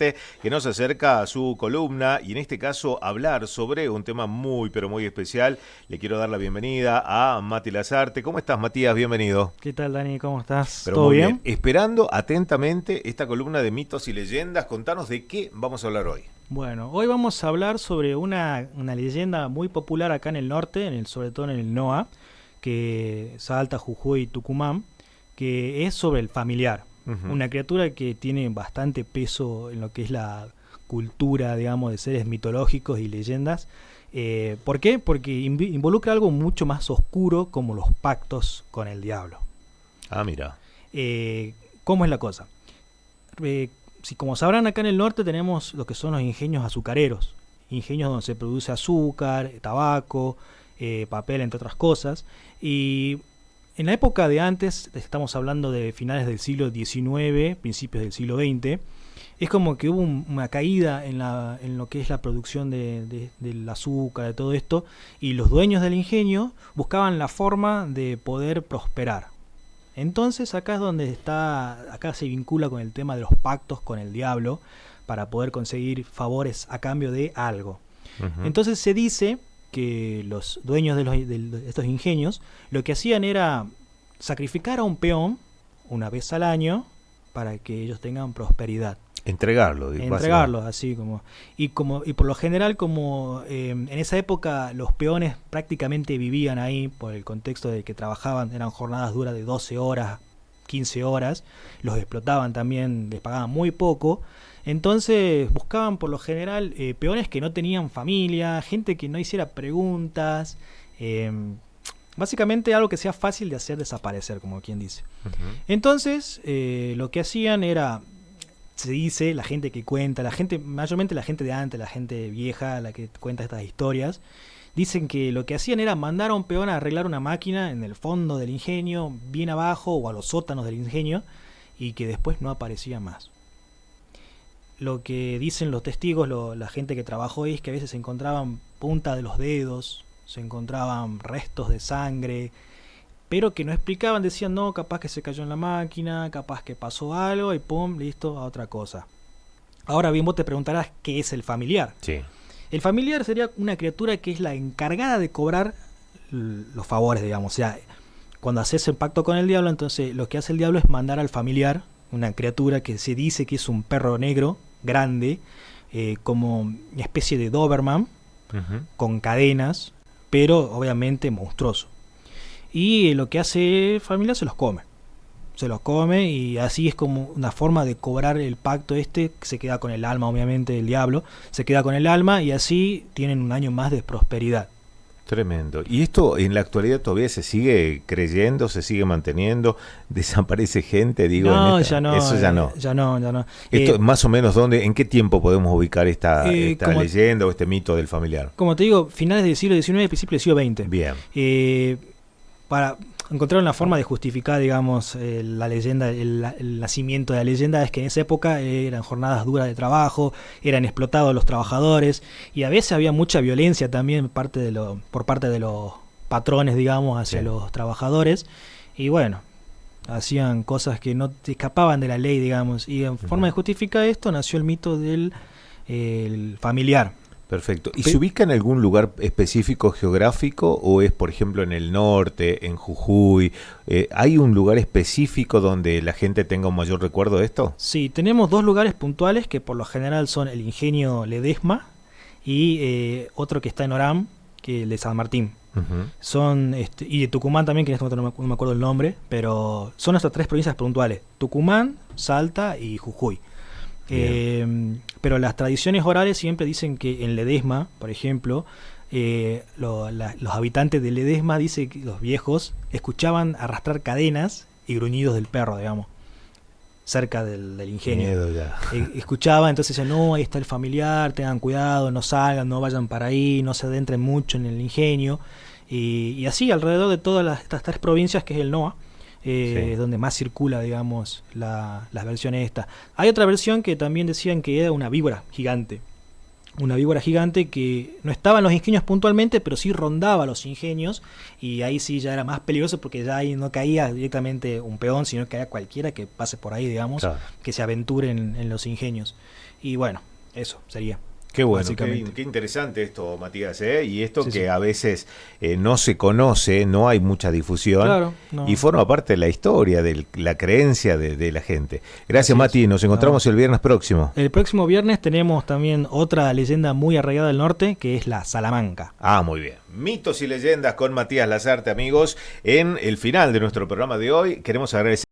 que nos acerca a su columna y en este caso hablar sobre un tema muy pero muy especial. Le quiero dar la bienvenida a Mati Lazarte. ¿Cómo estás, Matías? Bienvenido. ¿Qué tal, Dani? ¿Cómo estás? Pero ¿Todo muy bien? Esperando atentamente esta columna de mitos y leyendas. Contanos de qué vamos a hablar hoy. Bueno, hoy vamos a hablar sobre una leyenda muy popular acá en el norte, sobre todo en el NOA, que Salta, Jujuy y Tucumán, que es sobre el familiar. Una criatura que tiene bastante peso en lo que es la cultura, digamos, de seres mitológicos y leyendas. ¿Por qué? Porque involucra algo mucho más oscuro, como los pactos con el diablo. Ah, mira. ¿Cómo es la cosa? Si como sabrán, acá en el norte tenemos lo que son los ingenios azucareros, ingenios donde se produce azúcar, tabaco, papel, entre otras cosas. Y en la época de antes, estamos hablando de finales del siglo XIX, principios del siglo XX, es como que hubo una caída en lo que es la producción del azúcar, de todo esto, y los dueños del ingenio buscaban la forma de poder prosperar. Entonces acá es donde acá se vincula con el tema de los pactos con el diablo para poder conseguir favores a cambio de algo. Entonces se dice que los dueños de estos ingenios lo que hacían era sacrificar a un peón una vez al año para que ellos tengan prosperidad. Entregarlo, así como y por lo general, como en esa época los peones prácticamente vivían ahí por el contexto de que trabajaban, eran jornadas duras de 12 horas, 15 horas, los explotaban también, les pagaban muy poco. Entonces buscaban por lo general peones que no tenían familia, gente que no hiciera preguntas, básicamente algo que sea fácil de hacer desaparecer, como quien dice. Entonces lo que hacían era, se dice, la gente que cuenta, mayormente la gente de antes, la gente vieja, la que cuenta estas historias, dicen que lo que hacían era mandar a un peón a arreglar una máquina en el fondo del ingenio, bien abajo, o a los sótanos del ingenio, y que después no aparecía más. Lo que dicen los testigos, la gente que trabajó ahí, es que a veces se encontraban punta de los dedos, se encontraban restos de sangre, pero que no explicaban, decían, no, capaz que se cayó en la máquina, capaz que pasó algo y pum, listo, a otra cosa. Ahora bien, vos te preguntarás qué es el familiar. Sí. El familiar sería una criatura que es la encargada de cobrar los favores, digamos. O sea, cuando haces el pacto con el diablo, entonces lo que hace el diablo es mandar al familiar, una criatura que se dice que es un perro negro, grande, como una especie de Doberman, con cadenas, pero obviamente monstruoso. Y lo que hace el familiar se los come y así es como una forma de cobrar el pacto que se queda con el alma, obviamente el diablo se queda con el alma y así tienen un año más de prosperidad. Tremendo. ¿Y esto en la actualidad todavía se sigue creyendo, se sigue manteniendo? ¿Desaparece gente? Digo, No, ya no. Eso ya no. Ya no. Esto, más o menos, ¿en qué tiempo podemos ubicar esta leyenda o este mito del familiar? Como te digo, finales del siglo XIX, principios del siglo XX. Bien. Para encontrar una forma de justificar, digamos, la leyenda, el nacimiento de la leyenda, es que en esa época eran jornadas duras de trabajo, eran explotados los trabajadores y a veces había mucha violencia también por parte de los patrones, digamos, hacia los trabajadores. Y bueno, hacían cosas que no te escapaban de la ley, digamos. Y en forma de justificar esto nació el mito del el familiar. Perfecto. ¿Y se ubica en algún lugar específico geográfico o es, por ejemplo, en el norte, en Jujuy? ¿Hay un lugar específico donde la gente tenga un mayor recuerdo de esto? Sí, tenemos dos lugares puntuales que por lo general son el ingenio Ledesma y otro que está en Orán, que es el de San Martín. Son y de Tucumán también, que en este momento no me acuerdo el nombre, pero son estas tres provincias puntuales: Tucumán, Salta y Jujuy. Pero las tradiciones orales siempre dicen que en Ledesma, por ejemplo, los habitantes de Ledesma, dicen que los viejos escuchaban arrastrar cadenas y gruñidos del perro, digamos, cerca del ingenio. Miedo ya. Escuchaba, entonces decían, no, ahí está el familiar, tengan cuidado, no salgan, no vayan para ahí, no se adentren mucho en el ingenio. Y así alrededor de todas estas tres provincias, que es el NOA, donde más circula, digamos, las versiones estas. Hay otra versión que también decían que era una víbora gigante que no estaba en los ingenios puntualmente, pero sí rondaba los ingenios, y ahí sí ya era más peligroso porque ya ahí no caía directamente un peón, sino que caía cualquiera que pase por ahí, digamos, claro, que se aventure en los ingenios. Y bueno, eso sería. Qué bueno, Básicamente. qué interesante esto, Matías, ¿eh? Y esto Sí, que sí. a veces no se conoce, no hay mucha difusión Claro, no. y forma parte de la historia, de la creencia de la gente. Gracias, Así Mati, es. nos No. encontramos el viernes próximo. El próximo viernes tenemos también otra leyenda muy arraigada del norte, que es la Salamanca. Ah, muy bien. Mitos y leyendas con Matías Lazarte, amigos. En el final de nuestro programa de hoy queremos agradecer